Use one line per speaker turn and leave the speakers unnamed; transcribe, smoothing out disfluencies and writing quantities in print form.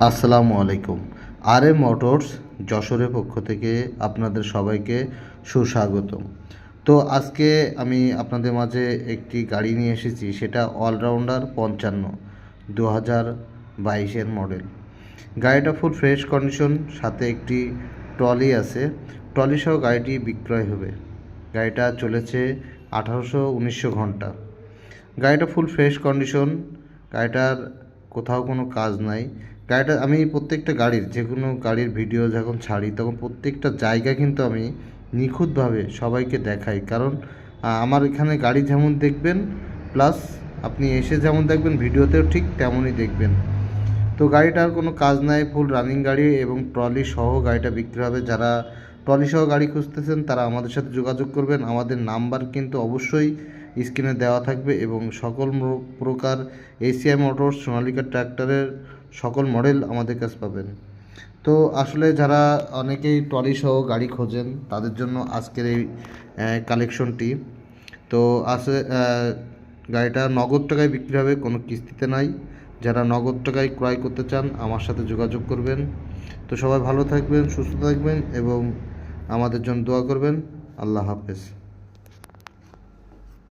আসসালামু আলাইকুম। RA motors যশোরের পক্ষ থেকে আপনাদের সবাইকে সুস্বাগতম। তো আজকে আমি আপনাদের মাঝে একটি গাড়ি নিয়ে এসেছি, সেটা অলরাউন্ডার 55 2022-এর মডেল। গাড়িটা ফুল ফ্রেশ কন্ডিশন, সাথে একটি ট্রলি আছে। ট্রলি সহ গাড়িটি বিক্রয় হবে। গাড়িটা চলেছে 1800-1900 ঘন্টা। গাড়িটা ফুল ফ্রেশ কন্ডিশন, গাড়িটার কোথাও কোনো কাজ নাই। গাড়িটা আমি প্রত্যেকটা গাড়ির, যে কোনো গাড়ির ভিডিও যখন ছাড়ি তখন প্রত্যেকটা জায়গা কিন্তু আমি নিখুঁতভাবে সবাইকে দেখাই, কারণ আমার এখানে গাড়ি যেমন দেখবেন প্লাস আপনি এসে যেমন দেখবেন ভিডিওতেও ঠিক তেমনই দেখবেন। তো গাড়িটার কোনো কাজ নাই, ফুল রানিং গাড়ি এবং ট্রলি সহ গাড়িটা বিক্রি হবে। যারা ট্রলি সহ গাড়ি খুঁজতেছেন তারা আমাদের সাথে যোগাযোগ করবেন। আমাদের নাম্বার কিন্তু অবশ্যই স্ক্রিনে দেওয়া থাকবে এবং সকল প্রকার এসিআই মোটরস সোনালিকা ট্র্যাক্টরের সকল মডেল আমাদের কাছে পাবেন। তো আসলে যারা অনেকেই ট্রলি সহ গাড়ি খোঁজেন তাদের জন্য আজকের এই কালেকশনটি। তো গাড়িটা নগদ টাকায় বিক্রি হবে, কোনো কিস্তিতে নাই। যারা নগদ টাকায় ক্রয় করতে চান আমার সাথে যোগাযোগ করবেন। তো সবাই ভালো থাকবেন, সুস্থ থাকবেন এবং আমাদের জন্য দোয়া করবেন। আল্লাহ হাফেজ।